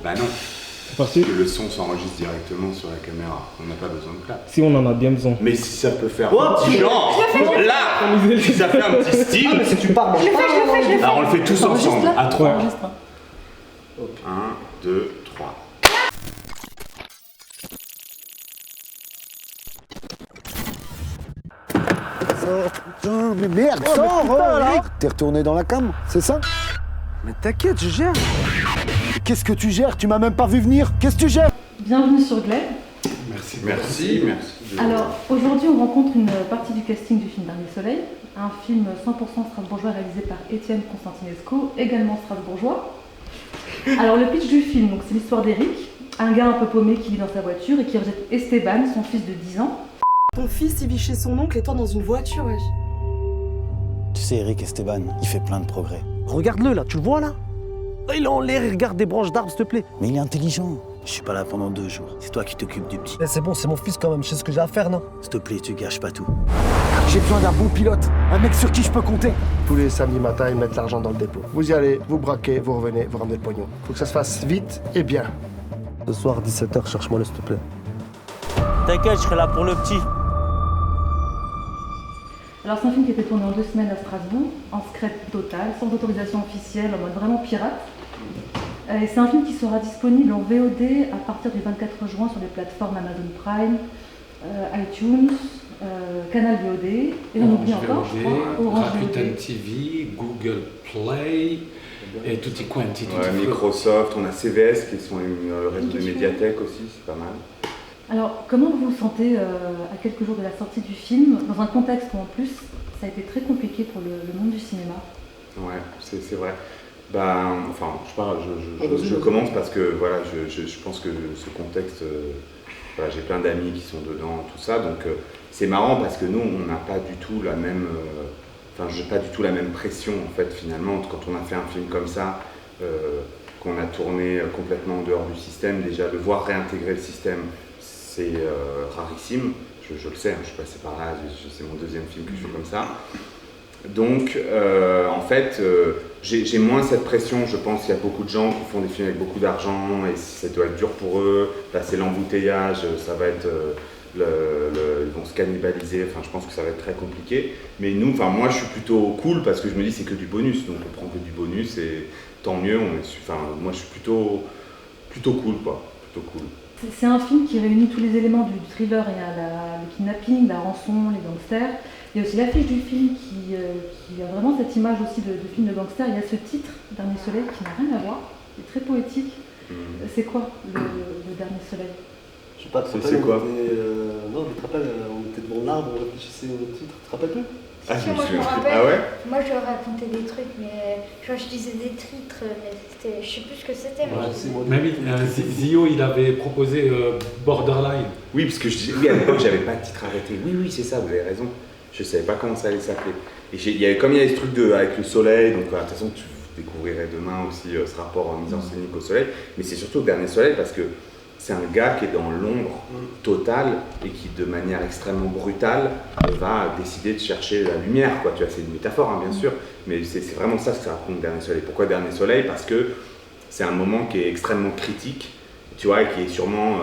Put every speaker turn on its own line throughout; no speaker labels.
Bah non.
Parce que
Le son s'enregistre directement sur la caméra. On n'a pas besoin de clap.
si on en a bien besoin.
Mais si ça peut faire un petit genre, là, si ça fait un petit style,
Ah, mais si tu pars, moi je pars.
alors on le fait tous ensemble, à 3.
Enregistre.
1, 2, 3.
Putain, mais merde, sors, Eric. T'es retourné dans la cam, c'est ça?
Mais t'inquiète, je gère.
Qu'est-ce que tu gères? Tu m'as même pas vu venir. Qu'est-ce que tu gères?
Bienvenue sur Glaive.
Merci.
Alors, aujourd'hui, on rencontre une partie du casting du film Dernier Soleil, un film 100% strasbourgeois réalisé par Étienne Constantinesco, également strasbourgeois. Alors, le pitch du film, donc, c'est l'histoire d'Eric, un gars un peu paumé qui vit dans sa voiture et qui rejette Esteban, son fils de 10 ans.
Ton fils, il vit chez son oncle et toi dans une voiture, wesh.
Tu sais, Eric Esteban, il fait plein de progrès.
Regarde-le là, tu le vois là? Il est en l'air, il regarde des branches d'arbres, s'il te plaît.
Mais il est intelligent. Je suis pas là pendant 2 jours. C'est toi qui t'occupes du petit.
Eh, c'est bon, c'est mon fils quand même, je sais ce que j'ai à faire, non?
S'il te plaît, tu gâches pas tout. J'ai besoin d'un bon pilote, un mec sur qui je peux compter.
Tous les samedis matins, ils mettent l'argent dans le dépôt. Vous y allez, vous braquez, vous revenez, vous ramenez le pognon. Faut que ça se fasse vite et bien.
Ce soir, 17h, cherche-moi le s'il te plaît.
T'inquiète, je serai là pour le petit.
Alors, c'est un film qui a été tourné en 2 semaines à Strasbourg, en secret total, sans autorisation officielle, en mode vraiment pirate. Et c'est un film qui sera disponible en VOD à partir du 24 juin sur les plateformes Amazon Prime, iTunes, Canal VOD, et j'en oublie encore, je crois, Orange
Rakuten
VOD.
TV, Google Play et tutti quanti.
Ouais, Microsoft, on a CVS qui sont le réseau de médiathèques aussi, c'est pas mal.
Alors, comment vous vous sentez à quelques jours de la sortie du film, dans un contexte où en plus ça a été très compliqué pour le monde du cinéma?
Ouais, c'est vrai. Je commence parce que voilà, je pense que ce contexte, voilà, j'ai plein d'amis qui sont dedans, tout ça, donc c'est marrant parce que nous, on n'a pas du tout la même, j'ai pas du tout la même pression en fait finalement quand on a fait un film comme ça, qu'on a tourné complètement en dehors du système. Déjà, de voir réintégrer le système, c'est rarissime. Je le sais, hein, je suis passé par là, c'est mon 2e film que je fais comme ça. Donc, en fait, j'ai moins cette pression. Je pense qu'il y a beaucoup de gens qui font des films avec beaucoup d'argent et ça doit être dur pour eux. Là, c'est l'embouteillage, ça va être, ils vont se cannibaliser. Enfin, je pense que ça va être très compliqué. Mais nous, moi, je suis plutôt cool parce que je me dis c'est que du bonus, donc on prend que du bonus et tant mieux. Moi, je suis plutôt cool, quoi. Plutôt cool.
C'est un film qui réunit tous les éléments du thriller. Il y a le kidnapping, la rançon, les gangsters. Il y a aussi l'affiche du film qui a vraiment cette image aussi de film de gangster. Il y a ce titre, Dernier Soleil, qui n'a rien à voir, qui est très poétique. C'est quoi le Dernier Soleil?
Je sais pas, tu te
C'est quoi?
Non, je te rappelle, on était devant l'arbre, on réfléchissait au titre, tu te rappelles plus?
Ah,
Si, moi je me rappelle,
Ah ouais?
moi je racontais des trucs, mais genre je disais des titres, mais c'était, je sais plus ce que c'était.
Ouais, c'est moi.
Mais oui, Zio, il avait proposé Borderline.
Oui, parce que oui, à l'époque, j'avais pas de titre arrêté. Oui, c'est ça, vous avez raison. Je savais pas comment ça allait s'appeler. Et comme il y avait ce truc avec le soleil, donc de toute façon, tu découvrirais demain aussi ce rapport en mise en scénique au soleil, mais c'est surtout le Dernier Soleil parce que c'est un gars qui est dans l'ombre totale et qui, de manière extrêmement brutale, va décider de chercher la lumière, quoi. Tu vois, c'est une métaphore, hein, bien sûr, mais c'est vraiment ça ce que ça raconte Dernier Soleil. Pourquoi Dernier Soleil? Parce que c'est un moment qui est extrêmement critique, tu vois, et qui est sûrement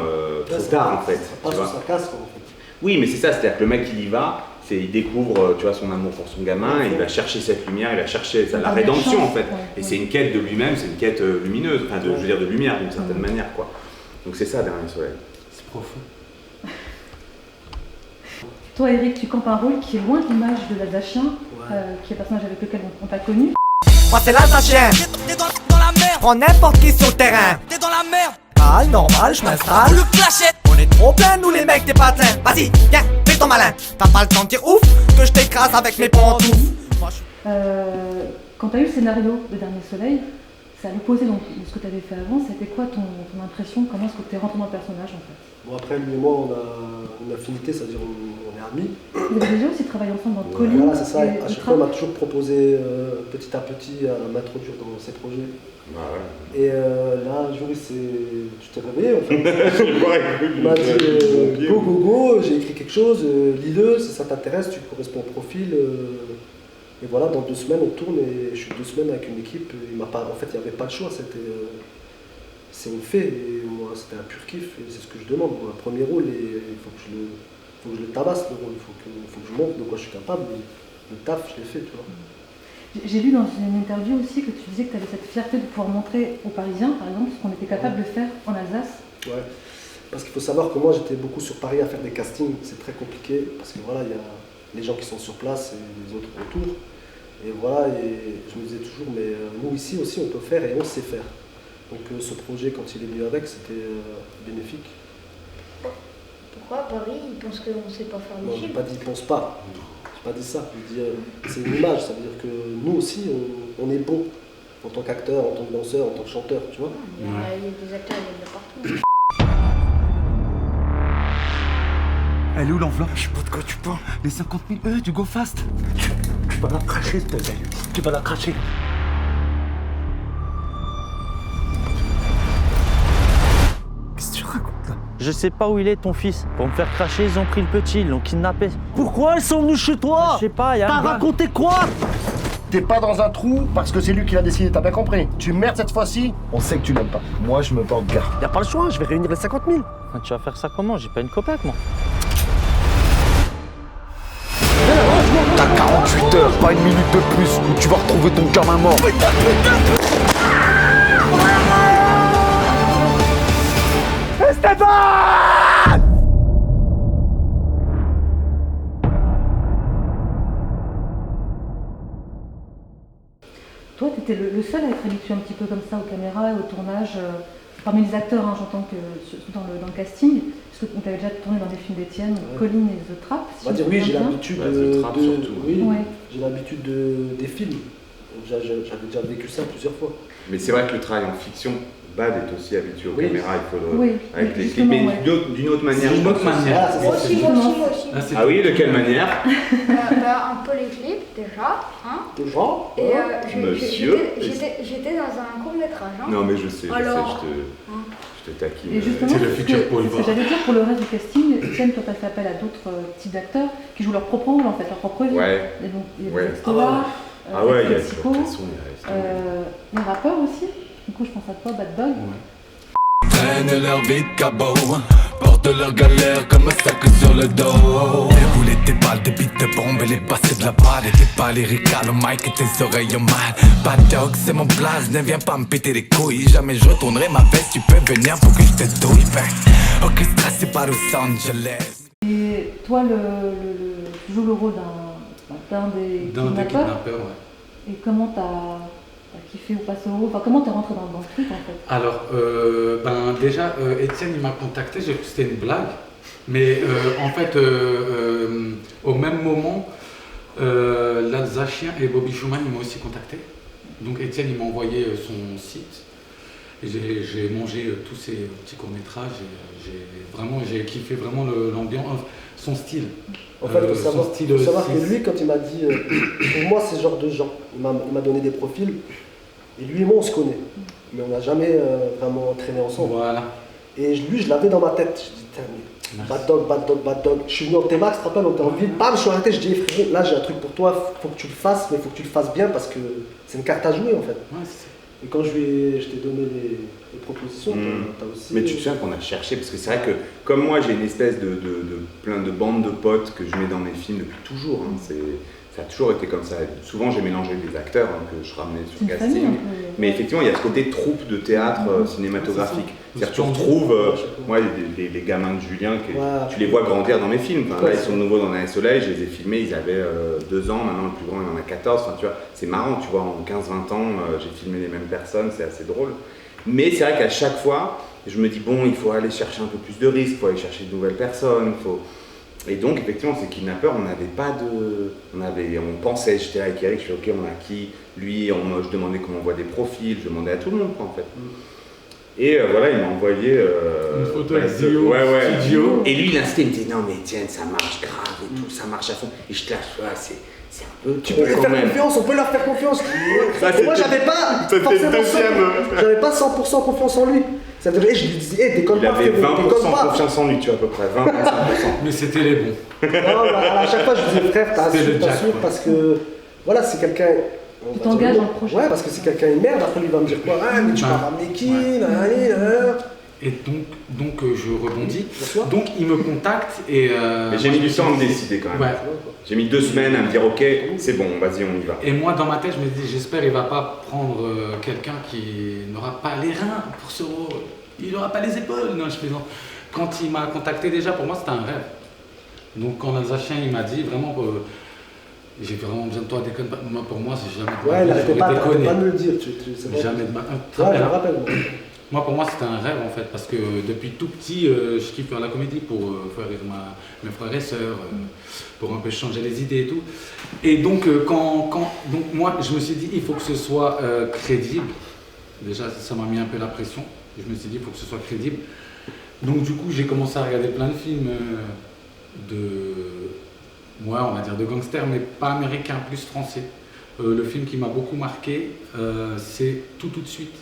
trop tard, en fait.
Ça passe ou ça casse, quoi, en fait.
Oui, mais c'est ça, c'est-à-dire que le mec, il y va, il découvre, tu vois, son amour pour son gamin, et il va chercher cette lumière, il va chercher la rédemption, en fait. Et c'est une quête de lui-même, c'est une quête lumineuse, enfin, je veux dire, de lumière, d'une certaine manière, quoi. Donc c'est ça, Dernier Soleil.
C'est profond.
Toi, Eric, tu campes un rôle qui est loin de l'image de l'Alsacien, qui est un personnage avec lequel on t'a connu.
Moi c'est l'Alsacien. T'es dans la merde. Prends n'importe qui sur le terrain. T'es dans la merde. Ah, normal, je m'installe. Vous le clashez. On est trop plein, nous les mecs des patins. Vas-y, viens, fais ton malin. T'as pas le temps de dire ouf que je t'écrase avec mes pantoufles.
Quand tu as eu le scénario de Dernier Soleil, c'est à l'opposé donc, de ce que tu avais fait avant. C'était quoi ton impression? Comment est-ce que tu es rentré dans le personnage en fait?
Bon, après, lui et moi, on a une affinité, c'est-à-dire on est amis.
Vous avez déjà aussi travaillé ensemble dans Colline.
Voilà, c'est ça. À chaque fois, on m'a toujours proposé petit à petit à m'introduire dans ses projets.
Bah ouais.
Et là, un jour, tu t'es réveillé en fait. Il m'a dit go, j'ai écrit quelque chose, lis-le, si ça t'intéresse, tu corresponds au profil. Et voilà, dans 2 semaines, on tourne et je suis 2 semaines avec une équipe. En fait, il n'y avait pas le choix, on le fait. Et moi, c'était un pur kiff et c'est ce que je demande. Pour un premier rôle, il faut que je le tabasse le rôle. Il faut que je montre de quoi je suis capable. Et le taf, je l'ai fait, tu vois.
J'ai lu dans une interview aussi que tu disais que tu avais cette fierté de pouvoir montrer aux Parisiens, par exemple, ce qu'on était capable de faire en Alsace.
Ouais, parce qu'il faut savoir que moi j'étais beaucoup sur Paris à faire des castings, c'est très compliqué parce que voilà, il y a les gens qui sont sur place et les autres autour. Et voilà, et je me disais toujours, mais nous ici aussi on peut faire et on sait faire. Donc ce projet, quand il est venu avec, c'était bénéfique.
Pourquoi Paris, ils pensent qu'on ne sait pas faire des
Non, j'ai
films?
pas dit pense pas. J'ai pas dit ça. Je dis, c'est une image, ça veut dire que nous aussi on est bon en tant qu'acteur, en tant que danseur, en tant que chanteur, tu vois.
Il y a des acteurs, il y a de partout.
Elle est où l'enveloppe? Je sais pas de quoi tu parles. Les 50 000 du Go Fast. Tu vas la cracher, cette belle. Tu vas la cracher. Qu'est-ce que tu racontes là?
Je sais pas où il est, ton fils. Pour me faire cracher, ils ont pris le petit, ils l'ont kidnappé. Pourquoi ils sont venus chez toi? Je sais pas, y'a. T'as raconté quoi?
T'es pas dans un trou parce que c'est lui qui l'a décidé, t'as bien compris. Tu merdes cette fois-ci, on sait que tu l'aimes pas. Moi, je me porte garde.
Y'a pas le choix, je vais réunir les 50 000. Tu vas faire ça comment? J'ai pas une copac, moi.
T'as 48 heures, pas une minute de plus, où tu vas retrouver ton gamin mort.
Stéphane!
Toi, tu étais le seul à être habitué un petit peu comme ça aux caméras et au tournage. Parmi les acteurs, hein, j'entends que dans le casting, parce que tu avais déjà tourné dans des films d'Étienne, Colline et The Trap.
On va dire oui, j'ai l'habitude
surtout.
J'ai l'habitude des films. J'avais déjà vécu ça plusieurs fois.
Mais c'est vrai que le travail en fiction, Bad est aussi habitué aux caméras, il faut avec les
clips,
mais d'une autre manière.
D'une autre manière.
Aussi.
Ah oui, de quelle manière?
Un peu les clips déjà. Hein.
Déjà.
Et
Monsieur.
j'étais dans un court-métrage. Hein.
Non mais je sais,
Alors,
je te taquine.
Et justement,
C'est le futur Paul
ce que j'allais dire pour le reste du casting, Etienne, toi, tu as fait appel à d'autres types d'acteurs qui jouent leur propre rôle, en fait, leur propre vie.
Ouais.
Et donc, il y a des extras,
Ah ouais, il y a
les rappeurs aussi. Du coup, je pense à toi, Bad Dog.
Traînent leur vie de cabot, portent leur galère comme un sac sur le dos. Rouler tes balles, des bites de bombe et les passer de la balle. Et t'es pas lyrical au mic et tes oreilles au mal. Bad Dog, c'est mon blaze, ne viens pas me péter les couilles. Jamais je retournerai ma veste, tu peux venir pour que je te douille. Ok, stressé par Los Angeles.
Et toi, tu joues le rôle d'un des kidnappeurs. Ouais. Et comment t'as kiffé ou pas ce rôle? Enfin, comment t'es rentré dans le truc en fait?
Alors, déjà, Etienne il m'a contacté, j'ai cru que c'était une blague. Mais en fait, au même moment, l'Alsacien et Bobby Schumann ils m'ont aussi contacté. Donc Etienne il m'a envoyé son site. Et j'ai mangé tous ces petits courts-métrages et j'ai kiffé vraiment l'ambiance, son style.
En fait, il faut savoir que lui, quand il m'a dit, pour moi, c'est ce genre de gens. Il m'a donné des profils, et lui et moi, on se connaît. Mais on n'a jamais vraiment traîné ensemble.
Voilà.
Et lui, je l'avais dans ma tête. Je dis, putain, Bad Dog. Je suis venu en T-Max, tu te rappelles, on était en ville. Bam, je suis arrêté, je dis, frérot, là, j'ai un truc pour toi, faut que tu le fasses, mais faut que tu le fasses bien parce que c'est une carte à jouer, en fait.
Ouais,
et quand je t'ai donné les propositions, t'as aussi...
Mais tu te souviens qu'on a cherché, parce que c'est vrai que comme moi j'ai une espèce de plein de bandes de potes que je mets dans mes films depuis toujours, hein, ça a toujours été comme ça. Souvent j'ai mélangé des acteurs que je ramenais sur le casting, mais effectivement il y a ce côté troupe de théâtre cinématographique. C'est-à-dire tu retrouves, moi les gamins de Julien, tu les vois grandir dans mes films. Enfin, là ils sont nouveaux dans Un Soleil, je les ai filmés, ils avaient 2 ans, maintenant le plus grand il en a 14, enfin, tu vois, c'est marrant, tu vois, en 15-20 ans j'ai filmé les mêmes personnes, c'est assez drôle. Mais c'est vrai qu'à chaque fois, je me dis bon, il faut aller chercher un peu plus de risques, il faut aller chercher de nouvelles personnes, Et donc effectivement, ces kidnappeurs, on n'avait pas de... On pensait, j'étais là avec Eric, je suis ok, on a qui? Lui, je demandais comment on voit des profils, je demandais à tout le monde quoi, en fait. Et voilà, il m'a envoyé...
une photo avec Zio, studio.
Et lui, il insistait, il me disait non mais tiens, ça marche grave et tout, ça marche à fond. Et je te lâche, c'est un peu...
Tu peux leur faire confiance, on peut leur faire confiance. Et moi, j'avais pas forcément 100% confiance en lui. Ça veut dire, je lui disais, déconne pas.
Il avait 20% confiance en lui, tu vois, à peu près, 20-25%.
Mais c'était les bons.
Non, à chaque fois, je disais, frère, t'as sûr, parce que, voilà, c'est quelqu'un, on
Tu
va
t'engages
dire
dans le projet.
Ouais, parce que si quelqu'un est merde, après lui va me dire quoi? Ah, mais tu vas ramener qui?
Et donc je rebondis. Donc il me contacte et.
Mais j'ai mis du temps à me décider quand même.
Ouais.
J'ai mis 2 semaines à me dire ok, c'est bon, vas-y, on y va.
Et moi dans ma tête je me dis j'espère il va pas prendre quelqu'un qui n'aura pas les reins pour ce rôle. Il n'aura pas les épaules. Non, je plaisante. Quand il m'a contacté déjà pour moi c'était un rêve. Donc quand l'Alsacien il m'a dit vraiment j'ai vraiment besoin de toi, déconne pas. Moi pour moi c'est jamais de
Ouais, il n'arrêtait pas
déconner.
de me le dire.
Jamais de ma.
Ouais, je me rappelle.
Moi, pour moi, c'était un rêve en fait, parce que depuis tout petit, je kiffe faire la comédie pour faire rire mes frères et sœurs, pour un peu changer les idées et tout. Et donc, donc moi, je me suis dit, il faut que ce soit crédible. Déjà, ça m'a mis un peu la pression. Je me suis dit, il faut que ce soit crédible. Donc, du coup, j'ai commencé à regarder plein de films on va dire de gangsters, mais pas américains, plus français. Le film qui m'a beaucoup marqué, c'est Tout de suite.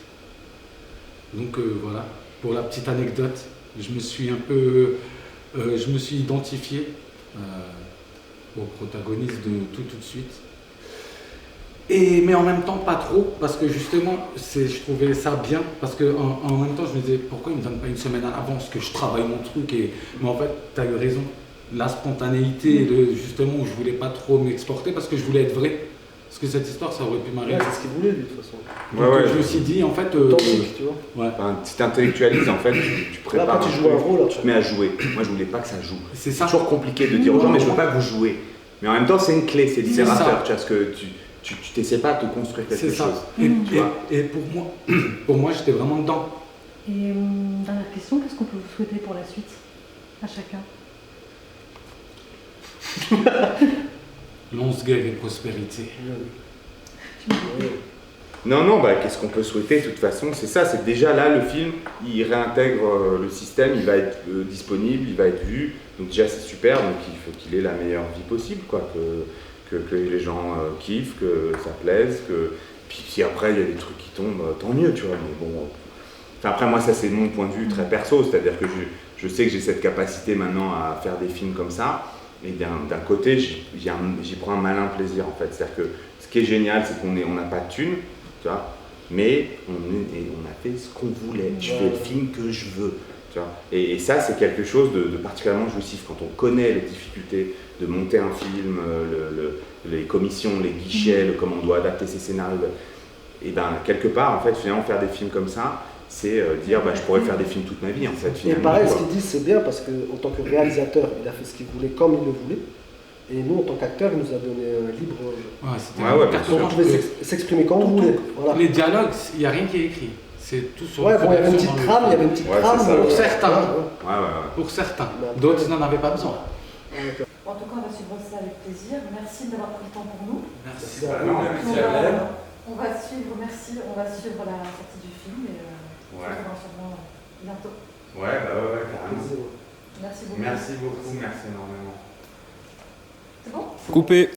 Donc voilà, pour la petite anecdote, je me suis identifié au protagoniste de Tout de suite. Mais en même temps pas trop, parce que justement, je trouvais ça bien, parce qu'en même temps je me disais pourquoi il ne me donne pas une semaine à l'avance que je travaille mon truc, mais en fait tu as eu raison, la spontanéité, justement où je voulais pas trop m'exporter parce que je voulais être vrai. Parce que cette histoire, ça aurait pu m'arriver.
Ouais, c'est ce qu'il voulait, lui, de toute façon.
Ouais,
je me suis dit, en fait.
Authentique, tu vois.
Ouais. Enfin, si t'intellectualises, en fait, tu prépares.
Là, après, tu joues un rôle.
Tu te mets à jouer. Moi, je voulais pas que ça joue.
C'est ça.
toujours compliqué de dire aux gens, mais je veux pas que vous jouez. Mais en même temps, c'est une clé, c'est libérateur. Tu vois, parce que tu t'essaies pas de construire quelque chose.
C'est ça. Et pour moi, j'étais vraiment dedans.
Et dernière question, qu'est-ce qu'on peut vous souhaiter pour la suite, à chacun?
Longue guerre et prospérité.
Non, qu'est-ce qu'on peut souhaiter de toute façon? C'est ça, c'est déjà là, le film, il réintègre le système, il va être disponible, il va être vu. Donc déjà, c'est super, donc il faut qu'il ait la meilleure vie possible, quoi, que les gens kiffent, que ça plaise, puis si après, il y a des trucs qui tombent, tant mieux, tu vois. Mais bon, après, moi, ça, c'est mon point de vue très perso, c'est-à-dire que je sais que j'ai cette capacité maintenant à faire des films comme ça. Et d'un côté, j'y prends un malin plaisir en fait. C'est-à-dire que ce qui est génial, c'est qu'on n'a pas de thunes, tu vois, mais on a fait ce qu'on voulait. Je fais le film que je veux, tu vois. Et ça, c'est quelque chose de particulièrement jouissif quand on connaît les difficultés de monter un film, les commissions, les guichets, comment on doit adapter ses scénarios. Et ben quelque part, en fait, finalement, faire des films comme ça, c'est dire je pourrais faire des films toute ma vie en fait.
Et pareil, ce qu'ils disent c'est bien parce qu'en tant que réalisateur, il a fait ce qu'il voulait comme il le voulait. Et nous, en tant qu'acteur, il nous a donné un libre. On pouvait s'exprimer comme on voulait. Voilà.
Les dialogues, il n'y a rien qui est écrit. C'est tout sur
il y avait une petite trame, il y avait une petite trame.
Pour certains. Pour certains. D'autres n'en avaient pas besoin.
En tout cas, on va suivre ça avec plaisir. Merci d'avoir pris le temps pour nous.
Merci.
On va suivre la sortie du film et on se revoit sûrement bientôt.
Carrément.
Merci beaucoup.
Merci beaucoup, merci énormément.
C'est bon?
Coupé.